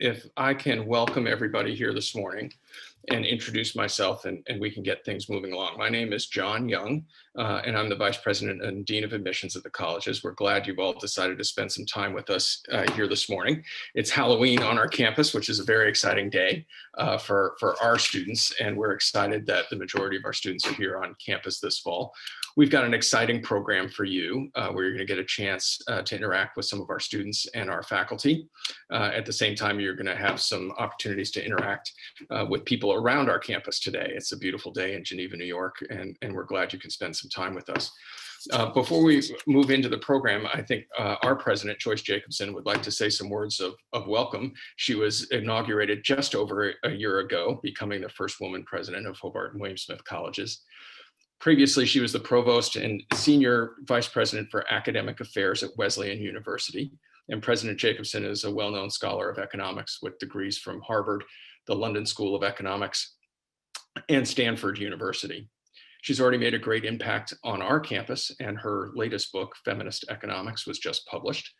if I can welcome everybody here this morning and introduce myself and we can get things moving along. My name is John Young, and I'm the Vice President and Dean of Admissions at the colleges. We're glad you've all decided to spend some time with us here this morning. It's Halloween on our campus, which is a very exciting day for our students, and we're excited that the majority of our students are here on campus this fall. We've got an exciting program for you where you're going to get a chance to interact with some of our students and our faculty. At the same time, you're going to have some opportunities to interact with people around our campus today. It's a beautiful day in Geneva, New York, and we're glad you can spend some time with us. Before we move into the program, I think our president, Joyce Jacobson, would like to say some words of welcome. She was inaugurated just over a year ago, becoming the first woman president of Hobart and William Smith Colleges. Previously, she was the provost and senior vice president for academic affairs at Wesleyan University. And President Jacobson is a well-known scholar of economics with degrees from Harvard, the London School of Economics, and Stanford University. She's already made a great impact on our campus, and her latest book, Feminist Economics, was just published.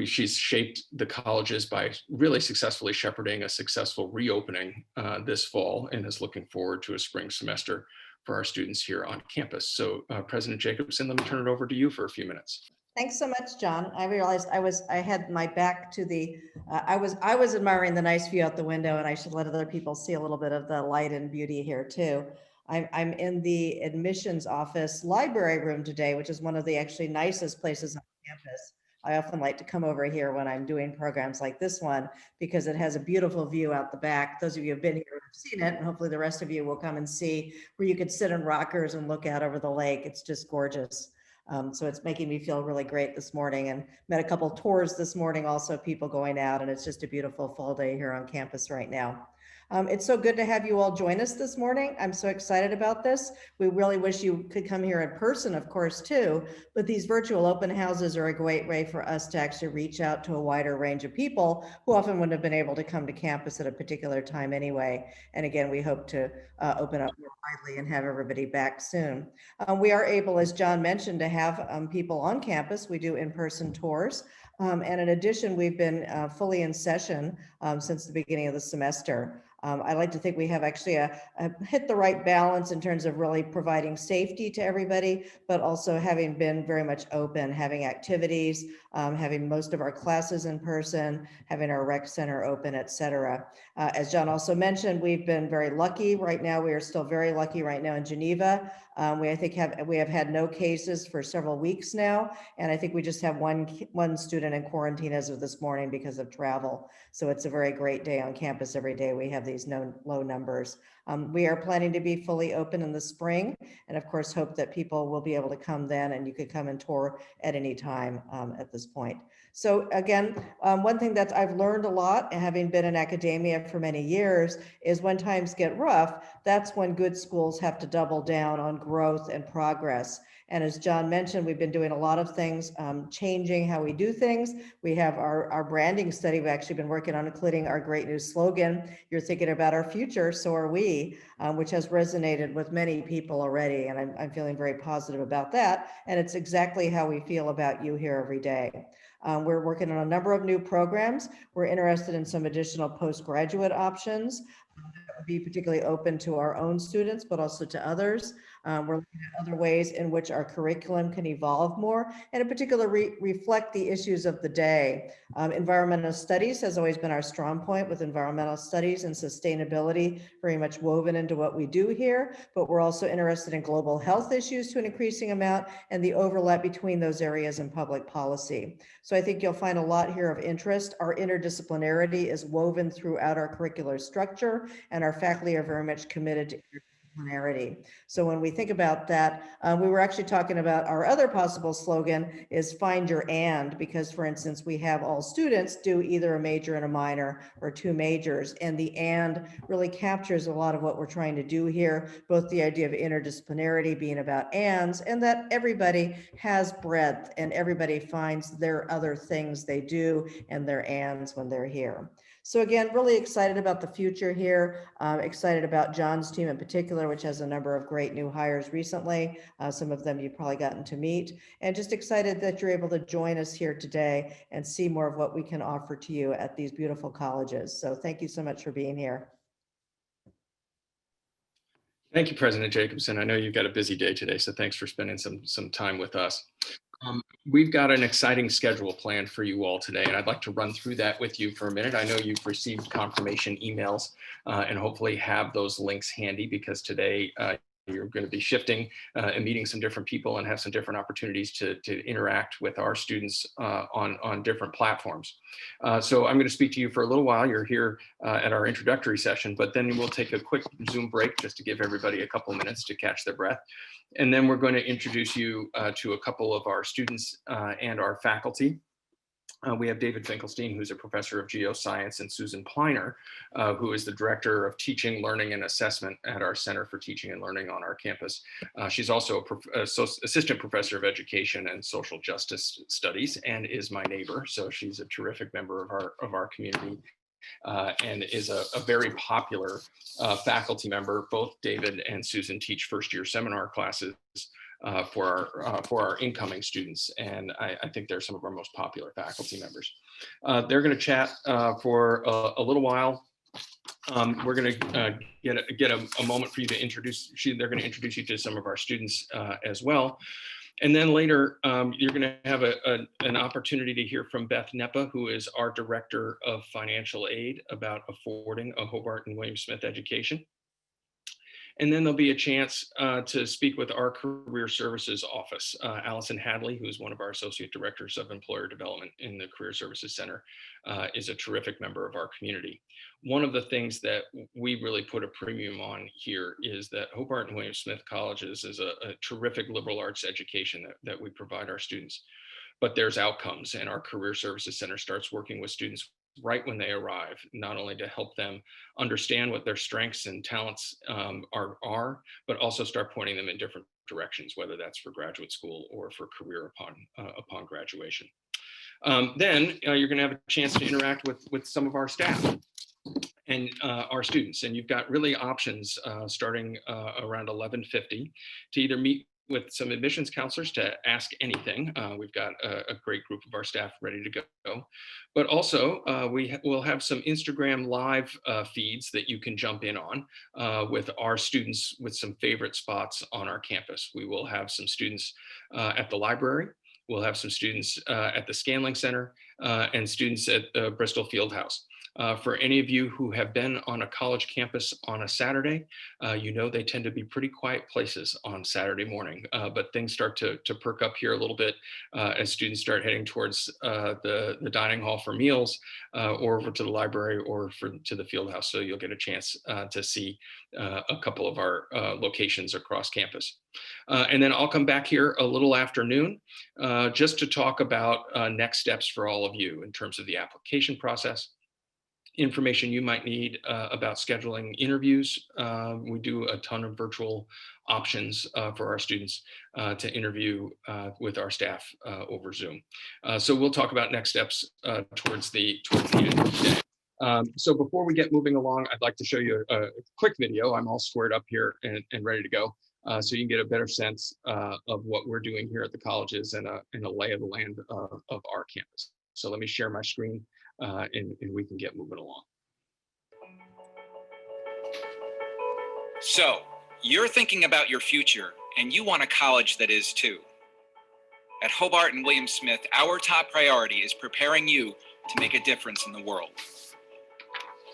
She's shaped the colleges by really successfully shepherding a successful reopening this fall, and is looking forward to a spring semester for our students here on campus. So President Jacobson, let me turn it over to you for a few minutes. Thanks so much, John. I realized I had my back to the, I was admiring the nice view out the window, and I should let other people see a little bit of the light and beauty here too. I'm in the admissions office library room today, which is one of the actually nicest places on campus. I often like to come over here when I'm doing programs like this one because it has a beautiful view out the back. Those of you who have been here have seen it, and hopefully the rest of you will come and see where you could sit in rockers and look out over the lake. It's just gorgeous. So it's making me feel really great this morning, and met a couple tours this morning, also people going out, and it's just a beautiful fall day here on campus right now. It's so good to have you all join us this morning. I'm so excited about this. We really wish you could come here in person, of course, too, but these virtual open houses are a great way for us to actually reach out to a wider range of people who often wouldn't have been able to come to campus at a particular time anyway. And again, we hope to open up more widely and have everybody back soon. We are able, as John mentioned, to have people on campus. We do in-person tours. And in addition, we've been fully in session since the beginning of the semester. I like to think we have actually hit the right balance in terms of really providing safety to everybody, but also having been very much open, having activities, having most of our classes in person, having our rec center open, et cetera. As John also mentioned, we've been very lucky right now. We are still very lucky right now in Geneva. We have had no cases for several weeks now, and I think we just have one student in quarantine as of this morning because of travel. So it's a very great day on campus every day. We have these low numbers. We are planning to be fully open in the spring, and of course hope that people will be able to come then, and you could come and tour at any time at this point. So again, one thing that I've learned a lot, having been in academia for many years, is when times get rough, that's when good schools have to double down on growth and progress. And as John mentioned, we've been doing a lot of things, changing how we do things. We have our branding study we've actually been working on, including our great new slogan, "You're thinking about our future, so are we," which has resonated with many people already. And I'm feeling very positive about that. And it's exactly how we feel about you here every day. We're working on a number of new programs. We're interested in some additional postgraduate options that would be particularly open to our own students, but also to others. We're looking at other ways in which our curriculum can evolve more, and in particular reflect the issues of the day. Environmental studies has always been our strong point, with environmental studies and sustainability very much woven into what we do here, but we're also interested in global health issues to an increasing amount, and the overlap between those areas in public policy. So I think you'll find a lot here of interest. Our interdisciplinarity is woven throughout our curricular structure, and our faculty are very much committed to interdisciplinarity. So when we think about that, we were actually talking about our other possible slogan is "Find Your And," because for instance, we have all students do either a major and a minor or two majors, and the "and" really captures a lot of what we're trying to do here, both the idea of interdisciplinarity being about ands, and that everybody has breadth and everybody finds their other things they do and their ands when they're here. So again, really excited about the future here, excited about John's team in particular, particular, which has a number of great new hires recently. Some of them you've probably gotten to meet, and just excited that you're able to join us here today and see more of what we can offer to you at these beautiful colleges. So thank you so much for being here. Thank you, President Jacobson. I know you've got a busy day today, so thanks for spending some time with us. We've got an exciting schedule planned for you all today, and I'd like to run through that with you for a minute. I know you've received confirmation emails and hopefully have those links handy, because today you're going to be shifting and meeting some different people and have some different opportunities to interact with our students on different platforms. So I'm going to speak to you for a little while. You're here at our introductory session, but then we'll take a quick Zoom break just to give everybody a couple minutes to catch their breath. And then we're going to introduce you to a couple of our students and our faculty. We have David Finkelstein, who's a professor of geoscience, and Susan Pliner, who is the director of teaching, learning, and assessment at our Center for Teaching and Learning on our campus. She's also an assistant professor of education and social justice studies, and is my neighbor. So she's a terrific member of our community. And is a very popular faculty member. Both David and Susan teach first-year seminar classes for our incoming students, and I think they're some of our most popular faculty members. They're going to chat for a little while. We're going to get a moment for you to introduce. They're going to introduce you to some of our students as well. And then later, you're going to have an opportunity to hear from Beth Neppa, who is our Director of Financial Aid, about affording a Hobart and William Smith education. And then there'll be a chance to speak with our Career Services Office. Allison Hadley, who is one of our Associate Directors of Employer Development in the Career Services Center, is a terrific member of our community. One of the things that we really put a premium on here is that Hobart and William Smith Colleges is a terrific liberal arts education that we provide our students. But there's outcomes, and our Career Services Center starts working with students right when they arrive, not only to help them understand what their strengths and talents are, but also start pointing them in different directions, whether that's for graduate school or for career upon graduation. Then you're going to have a chance to interact with some of our staff and our students, and you've got really options starting around 11:50 to either meet with some admissions counselors to ask anything. We've got a great group of our staff ready to go, but also we'll have some Instagram live feeds that you can jump in on with our students with some favorite spots on our campus. We will have some students at the library. We'll have some students at the Scanling Center and students at the Bristol Fieldhouse. For any of you who have been on a college campus on a Saturday, you know they tend to be pretty quiet places on Saturday morning, but things start to perk up here a little bit as students start heading towards the dining hall for meals or over to the library or to the field house. So you'll get a chance to see a couple of our locations across campus. And then I'll come back here a little after noon just to talk about next steps for all of you in terms of the application process, information you might need about scheduling interviews. We do a ton of virtual options for our students to interview with our staff over Zoom. So we'll talk about next steps towards the end of the day. So before we get moving along, I'd like to show you a quick video. I'm all squared up here and ready to go. So you can get a better sense of what we're doing here at the colleges and a lay of the land of our campus. So let me share my screen and we can get moving along. So you're thinking about your future and you want a college that is too. At Hobart and William Smith, our top priority is preparing you to make a difference in the world.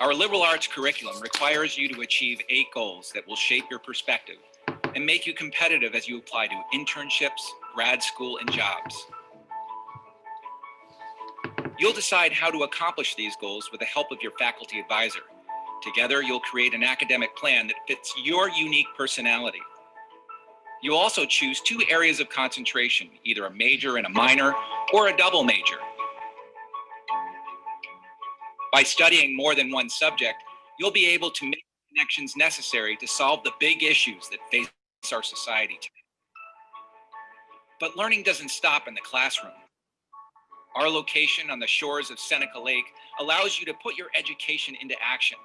Our liberal arts curriculum requires you to achieve 8 goals that will shape your perspective and make you competitive as you apply to internships, grad school, and jobs. You'll decide how to accomplish these goals with the help of your faculty advisor. Together, you'll create an academic plan that fits your unique personality. You'll also choose 2 areas of concentration, either a major and a minor, or a double major. By studying more than one subject, you'll be able to make connections necessary to solve the big issues that face our society today. But learning doesn't stop in the classroom. Our location on the shores of Seneca Lake allows you to put your education into action.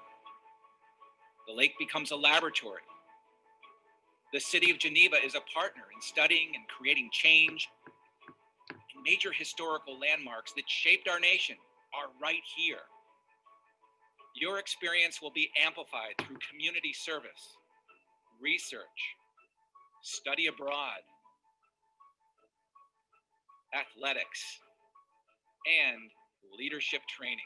The lake becomes a laboratory. The city of Geneva is a partner in studying and creating change, and major historical landmarks that shaped our nation are right here. Your experience will be amplified through community service, research, study abroad, athletics, and leadership training.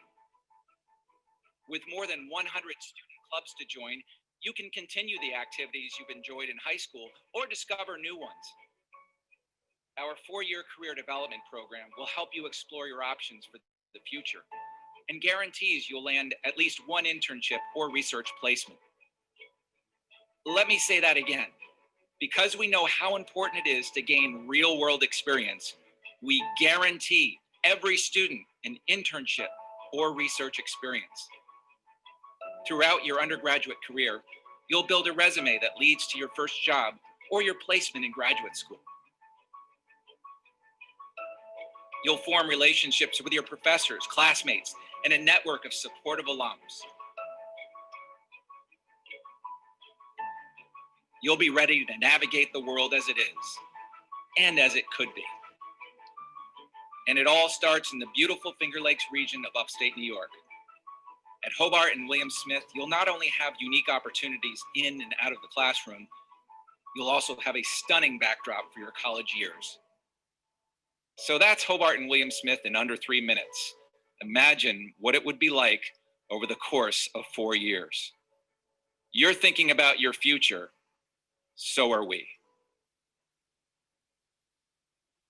With more than 100 student clubs to join, you can continue the activities you've enjoyed in high school or discover new ones. Our 4-year career development program will help you explore your options for the future and guarantees you'll land at least one internship or research placement. Let me say that again. Because we know how important it is to gain real-world experience, we guarantee every student an internship or research experience. Throughout your undergraduate career, you'll build a resume that leads to your first job or your placement in graduate school. You'll form relationships with your professors, classmates, and a network of supportive alums. You'll be ready to navigate the world as it is, and as it could be. And it all starts in the beautiful Finger Lakes region of upstate New York. At Hobart and William Smith, you'll not only have unique opportunities in and out of the classroom, you'll also have a stunning backdrop for your college years. So that's Hobart and William Smith in under 3 minutes. Imagine what it would be like over the course of 4 years. You're thinking about your future, so are we.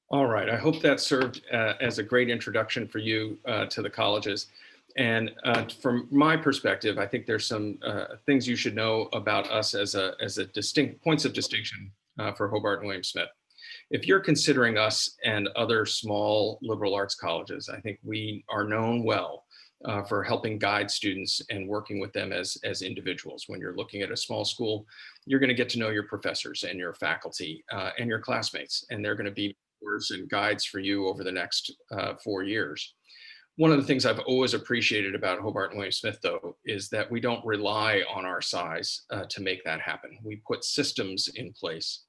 All right, I hope that served as a great introduction for you to the colleges. And from my perspective, I think there's some things you should know about us as a distinct points of distinction for Hobart and William Smith. If you're considering us and other small liberal arts colleges, I think we are known well for helping guide students and working with them as individuals. When you're looking at a small school, you're going to get to know your professors and your faculty and your classmates, and they're going to be mentors and guides for you over the next 4 years. One of the things I've always appreciated about Hobart and William Smith, though, is that we don't rely on our size to make that happen. We put systems in place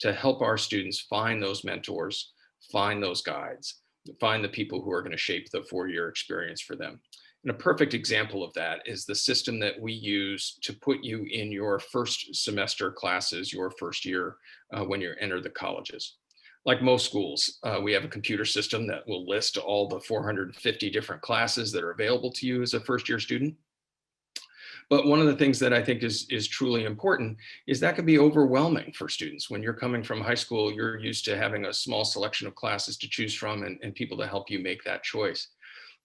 to help our students find those mentors, find those guides, find the people who are going to shape the 4-year experience for them. And a perfect example of that is the system that we use to put you in your first semester classes, your first year when you enter the colleges. Like most schools, we have a computer system that will list all the 450 different classes that are available to you as a first-year student. But one of the things that I think is truly important is that can be overwhelming for students. When you're coming from high school, you're used to having a small selection of classes to choose from and people to help you make that choice.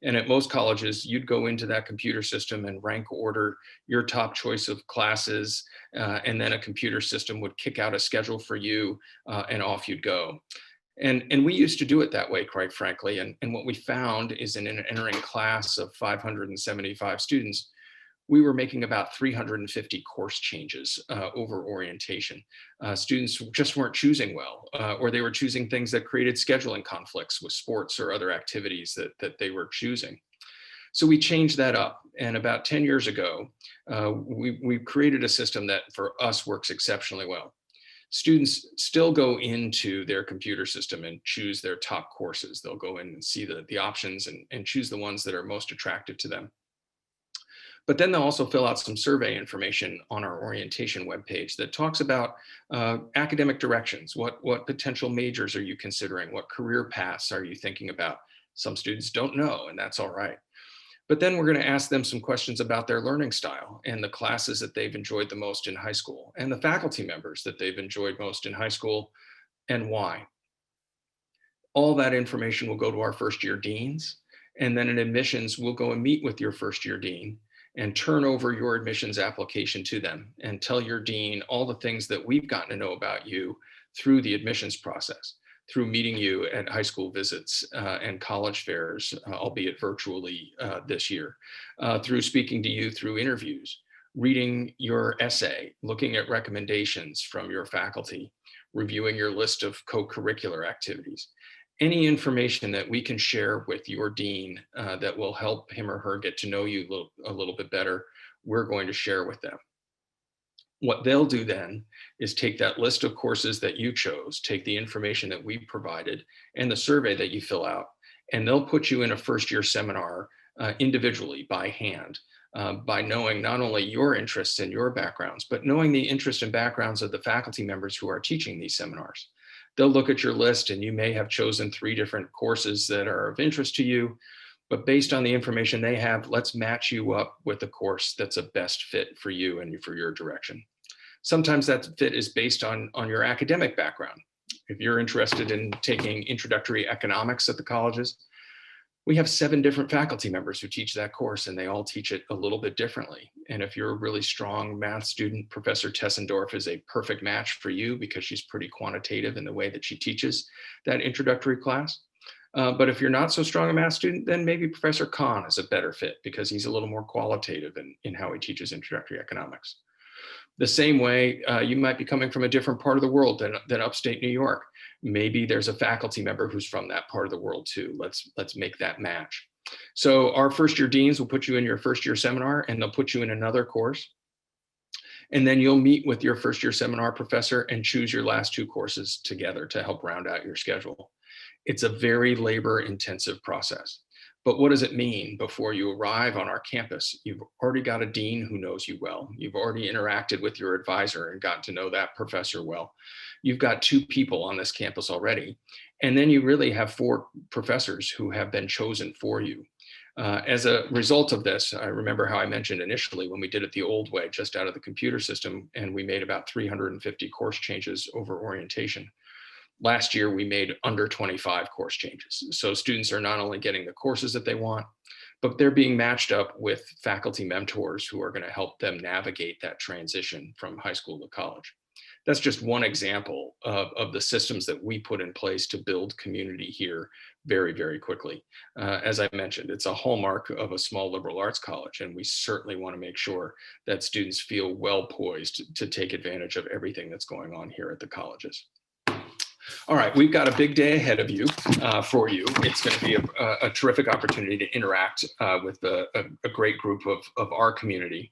And at most colleges, you'd go into that computer system and rank order your top choice of classes, and then a computer system would kick out a schedule for you, and off you'd go. And we used to do it that way, quite frankly. And what we found is in an entering class of 575 students, we were making about 350 course changes over orientation. Students just weren't choosing well, or they were choosing things that created scheduling conflicts with sports or other activities that they were choosing. So we changed that up. And about 10 years ago, we created a system that for us works exceptionally well. Students still go into their computer system and choose their top courses. They'll go in and see the options and choose the ones that are most attractive to them. But then they'll also fill out some survey information on our orientation webpage that talks about academic directions. What potential majors are you considering? What career paths are you thinking about? Some students don't know, and that's all right. But then we're going to ask them some questions about their learning style and the classes that they've enjoyed the most in high school and the faculty members that they've enjoyed most in high school and why. All that information will go to our first year deans. And then in admissions, we'll go and meet with your first year dean and turn over your admissions application to them and tell your dean all the things that we've gotten to know about you through the admissions process, through meeting you at high school visits and college fairs, albeit virtually this year, through speaking to you through interviews, reading your essay, looking at recommendations from your faculty, reviewing your list of co-curricular activities. Any information that we can share with your dean that will help him or her get to know you a little bit better, we're going to share with them. What they'll do then is take that list of courses that you chose, take the information that we provided and the survey that you fill out, and they'll put you in a first year seminar individually by hand, by knowing not only your interests and your backgrounds, but knowing the interests and backgrounds of the faculty members who are teaching these seminars. They'll look at your list and you may have chosen 3 different courses that are of interest to you, but based on the information they have, let's match you up with a course that's a best fit for you and for your direction. Sometimes that fit is based on your academic background. If you're interested in taking introductory economics at the colleges, we have 7 different faculty members who teach that course, and they all teach it a little bit differently. And if you're a really strong math student, Professor Tessendorf is a perfect match for you because she's pretty quantitative in the way that she teaches that introductory class. But if you're not so strong a math student, then maybe Professor Kahn is a better fit because he's a little more qualitative in how he teaches introductory economics. The same way, you might be coming from a different part of the world than upstate New York. Maybe there's a faculty member who's from that part of the world too. Let's make that match. So our first year deans will put you in your first year seminar and they'll put you in another course. And then you'll meet with your first year seminar professor and choose your last 2 courses together to help round out your schedule. It's a very labor intensive process. But what does it mean before you arrive on our campus? You've already got a dean who knows you well. You've already interacted with your advisor and gotten to know that professor well. You've got 2 people on this campus already. And then you really have 4 professors who have been chosen for you. As a result of this, I remember how I mentioned initially when we did it the old way, just out of the computer system, and we made about 350 course changes over orientation. Last year, we made under 25 course changes. So students are not only getting the courses that they want, but they're being matched up with faculty mentors who are going to help them navigate that transition from high school to college. That's just one example of the systems that we put in place to build community here very, very quickly. As I mentioned, it's a hallmark of a small liberal arts college, and we certainly want to make sure that students feel well poised to take advantage of everything that's going on here at the colleges. All right, we've got a big day ahead of you for you. It's going to be a terrific opportunity to interact with a great group of our community.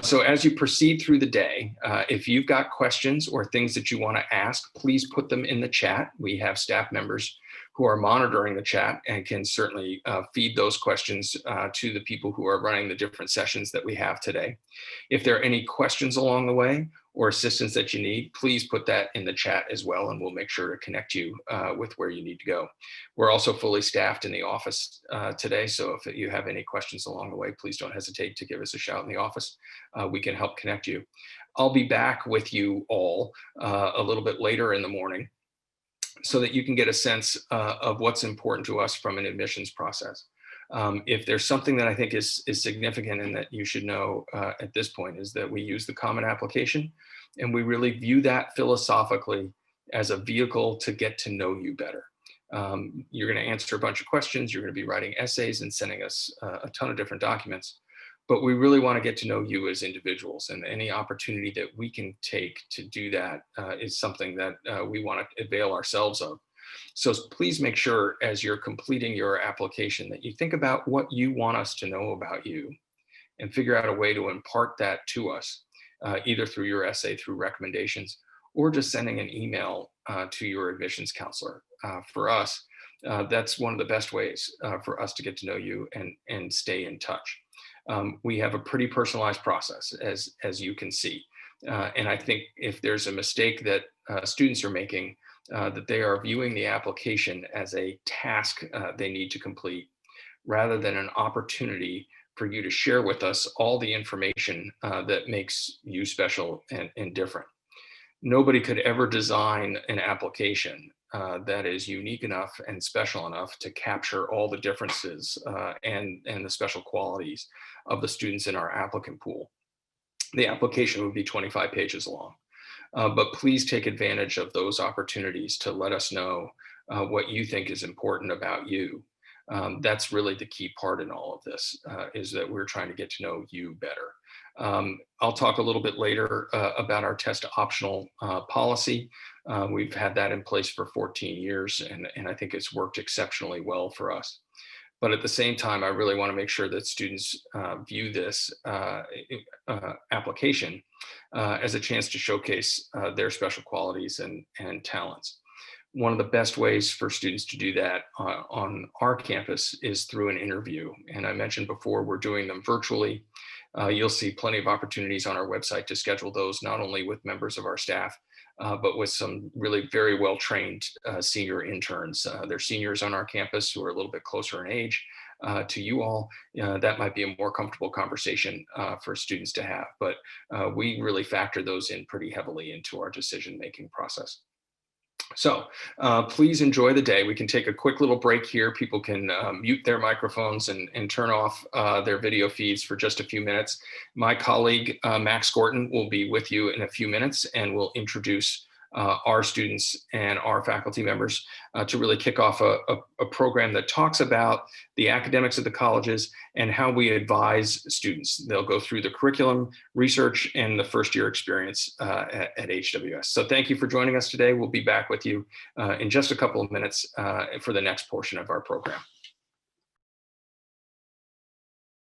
So as you proceed through the day, if you've got questions or things that you want to ask, please put them in the chat. We have staff members who are monitoring the chat and can certainly feed those questions to the people who are running the different sessions that we have today. If there are any questions along the way or assistance that you need, please put that in the chat as well, and we'll make sure to connect you with where you need to go. We're also fully staffed in the office today, so if you have any questions along the way, please don't hesitate to give us a shout in the office. We can help connect you. I'll be back with you all a little bit later in the morning so that you can get a sense of what's important to us from an admissions process. If there's something that I think is significant and that you should know at this point is that we use the Common Application, and we really view that philosophically as a vehicle to get to know you better. You're going to answer a bunch of questions, you're going to be writing essays and sending us a ton of different documents, but we really want to get to know you as individuals, and any opportunity that we can take to do that is something that we want to avail ourselves of. So please make sure as you're completing your application that you think about what you want us to know about you and figure out a way to impart that to us, either through your essay, through recommendations, or just sending an email to your admissions counselor. For us, that's one of the best ways for us to get to know you and stay in touch. We have a pretty personalized process, as you can see. And I think if there's a mistake that students are making, that they are viewing the application as a task they need to complete, rather than an opportunity for you to share with us all the information that makes you special and different. Nobody could ever design an application that is unique enough and special enough to capture all the differences and the special qualities of the students in our applicant pool. The application would be 25 pages long. But please take advantage of those opportunities to let us know what you think is important about you. That's really the key part in all of this, is that we're trying to get to know you better. I'll talk a little bit later about our test optional policy. We've had that in place for 14 years, and I think it's worked exceptionally well for us. But at the same time, I really want to make sure that students view this application as a chance to showcase their special qualities and talents. One of the best ways for students to do that on our campus is through an interview. And I mentioned before, we're doing them virtually. You'll see plenty of opportunities on our website to schedule those, not only with members of our staff, but with some really very well-trained senior interns. They're seniors on our campus who are a little bit closer in age to you all. That might be a more comfortable conversation for students to have, but we really factor those in pretty heavily into our decision-making process. So please enjoy the day. We can take a quick little break here. People can mute their microphones and turn off their video feeds for just a few minutes. My colleague, Max Gorton, will be with you in a few minutes and will introduce our students and our faculty members to really kick off a program that talks about the academics of the colleges and how we advise students. They'll go through the curriculum, research, and the first year experience at HWS. So thank you for joining us today. We'll be back with you in just a couple of minutes for the next portion of our program.